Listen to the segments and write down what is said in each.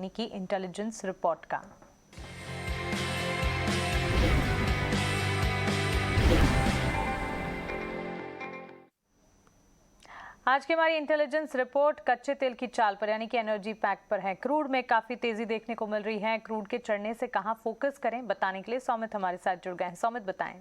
Company की intelligence report का। आज की हमारी इंटेलिजेंस रिपोर्ट कच्चे तेल की चाल पर यानी कि एनर्जी पैक पर है। क्रूड में काफी तेजी देखने को मिल रही है। क्रूड के चढ़ने से कहां फोकस करें, बताने के लिए सौमित हमारे साथ जुड़ गए हैं। सौमित, बताएं।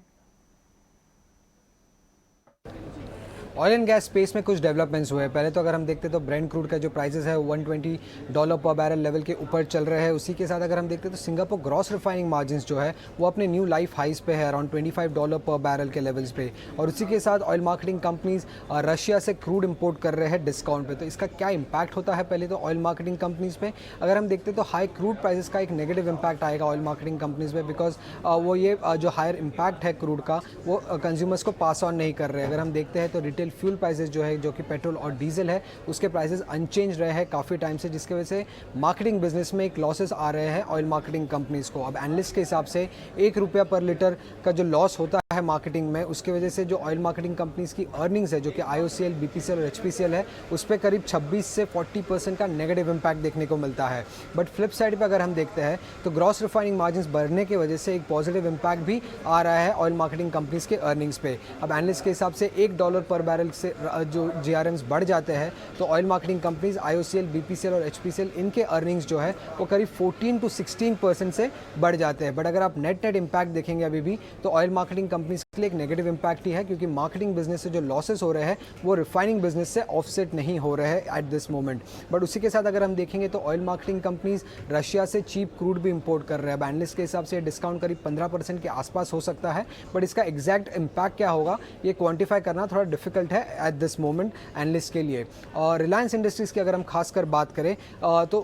ऑयल एंड गैस स्पेस में कुछ डेवलपमेंट्स हुए हैं। पहले तो अगर हम देखते तो ब्रेंट क्रूड का जो प्राइसेस है $120 पर बैरल लेवल के ऊपर चल रहे हैं। उसी के साथ अगर हम देखते तो सिंगापुर ग्रॉस रिफाइनिंग मार्जिन्स जो है वो अपने न्यू लाइफ हाइस पे है, अराउंड $25 पर बैरल के लेवल्स पे। और उसी के साथ ऑयल मार्केटिंग कंपनीज रशिया से क्रूड इंपोर्ट कर रहे हैं डिस्काउंट पे। तो इसका क्या इम्पैक्ट होता है पहले तो ऑयल मार्केटिंग कंपनीज पे। अगर हम देखते तो हाई क्रूड प्राइसेस का एक नेगेटिव इम्पैक्ट आएगा ऑयल मार्केटिंग कंपनीज पे, बिकॉज वो ये जो हायर इम्पैक्ट है क्रूड का वो कंज्यूमर्स को पास ऑन नहीं कर रहे हैं। अगर हम देखते हैं तो रिटेल फ्यूल प्राइसेस जो है, जो कि पेट्रोल और डीजल है, उसके प्राइसेस अनचेंज रहे हैं काफ़ी टाइम से, जिसकी वजह से मार्केटिंग बिजनेस में एक लॉसेस आ रहे हैं ऑयल मार्केटिंग कंपनीज को। अब एनालिस्ट के हिसाब से ₹1 पर लीटर का जो लॉस होता है मार्केटिंग में, उसकी वजह से जो ऑयल मार्केटिंग कंपनीज की अर्निंग्स है, जो कि IOCL, BPCL और HPCL है, उस पर करीब 26 से 40% का नेगेटिव इम्पैक्ट देखने को मिलता है। बट फ्लिप साइड पर अगर हम देखते हैं तो ग्रॉस रिफाइनिंग मार्जिन बढ़ने की वजह से एक पॉजिटिव इम्पैक्ट भी आ रहा है ऑयल मार्केटिंग कंपनीज के अर्निंग्स पे। अब एनालिस्ट के हिसाब से $1 पर बैरल से जो GRMs बढ़ जाते हैं तो oil marketing companies IOCL, BPCL और HPCL इनके अर्निंग्स जो है वो करीब 14 to 16% से बढ़ जाते हैं। बट अगर आप नेट इम्पैक्ट देखेंगे अभी भी तो ऑयल मार्केटिंग कंपनीज के लिए एक नेगेटिव इम्पैक्ट ही है, क्योंकि मार्केटिंग बिजनेस से जो लॉसेस हो रहे हैं वो रिफाइनिंग बिजनेस से ऑफसेट नहीं हो रहे हैं एट दिस मोमेंट। बट उसी के साथ अगर हम देखेंगे तो ऑयल मार्केटिंग कंपनीज रशिया से चीप क्रूड भी इंपोर्ट कर रहे हैं। एनालिस्ट के हिसाब से डिस्काउंट करीब 15% के आसपास हो सकता है, बट इसका एग्जैक्ट इम्पैक्ट क्या होगा ये क्वांटिफाई करना थोड़ा डिफिकल्ट है एट दिस मोमेंट एनालिस्ट के लिए। और रिलायंस इंडस्ट्रीज़ की अगर हम खासकर बात करें तो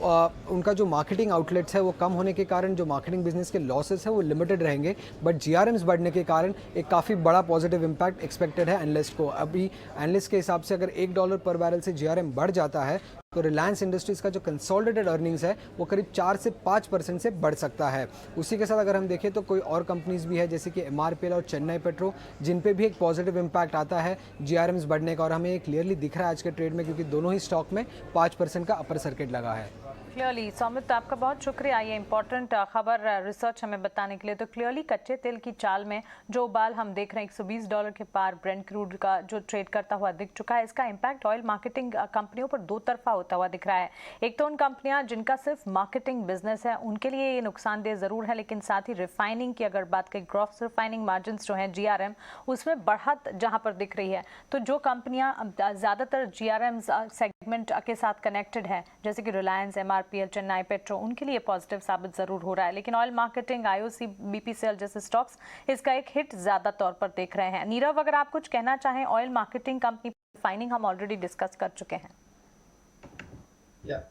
उनका जो मार्केटिंग आउटलेट्स है वो कम होने के कारण जो मार्केटिंग बिजनेस के लॉसेस है वो लिमिटेड रहेंगे, बट GRMs बढ़ने के कारण एक काफ़ी बड़ा पॉजिटिव इम्पैक्ट एक्सपेक्टेड है एनालिस्ट को। अभी एनालिस्ट के हिसाब से अगर $1 पर बैरल से GRM बढ़ जाता है तो रिलायंस इंडस्ट्रीज़ का जो कंसोलिडेटेड अर्निंग्स है वो करीब 4 से 5% से बढ़ सकता है। उसी के साथ अगर हम देखें तो कोई और कंपनीज भी है जैसे कि MRPL और चेन्नई पेट्रो, जिन पे भी एक पॉजिटिव इम्पैक्ट आता है GRMs बढ़ने का, और हमें ये क्लियरली दिख रहा है आज के ट्रेड में, क्योंकि दोनों ही स्टॉक में 5% का अपर सर्किट लगा है। क्लियरली सौमित, आपका बहुत शुक्रिया ये इंपॉर्टेंट खबर रिसर्च हमें बताने के लिए। तो क्लियरली कच्चे तेल की चाल में जो उबाल हम देख रहे हैं, $120 के पार ब्रेंट क्रूड का जो ट्रेड करता हुआ दिख चुका है, इसका इम्पैक्ट ऑयल मार्केटिंग कंपनियों पर दो तरफा होता हुआ दिख रहा है। एक तो उन कंपनियां जिनका सिर्फ मार्केटिंग बिजनेस है उनके लिए ये नुकसानदेह जरूर है, लेकिन साथ ही रिफाइनिंग की अगर बात करें, ग्रॉस रिफाइनिंग मार्जिन जो है GRM, उसमें बढ़त जहां पर दिख रही है, तो जो कंपनियां ज्यादातर GRM सेगमेंट के साथ कनेक्टेड है जैसे कि रिलायंस, MRPL, चेन्नई पेट्रो, उनके लिए पॉजिटिव साबित जरूर हो रहा है। लेकिन ऑयल मार्केटिंग, IOC, BPCL जैसे स्टॉक्स इसका एक हिट ज्यादा तौर पर देख रहे हैं। नीरव, अगर आप कुछ कहना चाहें, ऑयल मार्केटिंग कंपनी रिफाइनिंग हम ऑलरेडी डिस्कस कर चुके हैं।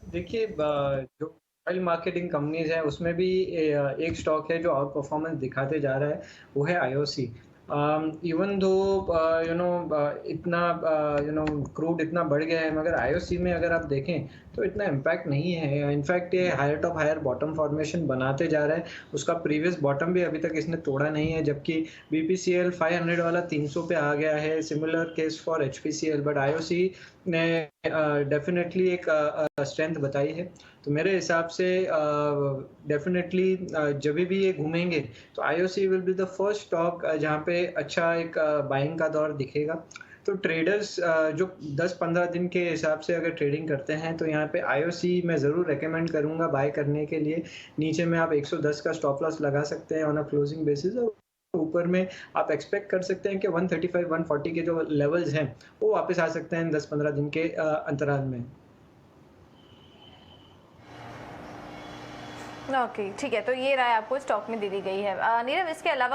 देखिए, जो ऑयल मार्केटिंग कंपनीज है उसमें भी एक स्टॉक है जो आउट परफॉर्मेंस दिखाते जा रहा है, वो है IOC। इवन दो इतना क्रूड इतना बढ़ गया है, मगर IOC में अगर आप देखें तो इतना इम्पैक्ट नहीं है। इनफैक्ट ये higher top higher bottom formation बनाते जा रहा है। उसका प्रीवियस बॉटम भी अभी तक इसने तोड़ा नहीं है, जबकि BPCL 500 वाला 300 पे आ गया है। Similar case for HPCL, but IOC ने डेफिनेटली एक स्ट्रेंथ बताई है। तो मेरे हिसाब से डेफिनेटली जब भी ये घूमेंगे तो IOC will be the first stock जहाँ पे अच्छा एक बाइंग का दौर दिखेगा। तो ट्रेडर्स जो 10-15 दिन के हिसाब से अगर ट्रेडिंग करते हैं तो यहाँ पे IOC मैं ज़रूर रेकमेंड करूँगा बाय करने के लिए। नीचे में आप 110 का स्टॉप लॉस लगा सकते हैं ऑन अ क्लोजिंग बेसिस, और ऊपर में आप एक्सपेक्ट कर सकते हैं कि 135-140 के जो लेवल्स हैं वो वापस आ सकते हैं 10-15 दिन के अंतराल में। ओके, ठीक है, तो ये राय आपको स्टॉक में दे दी गई है। नीरव, इसके अलावा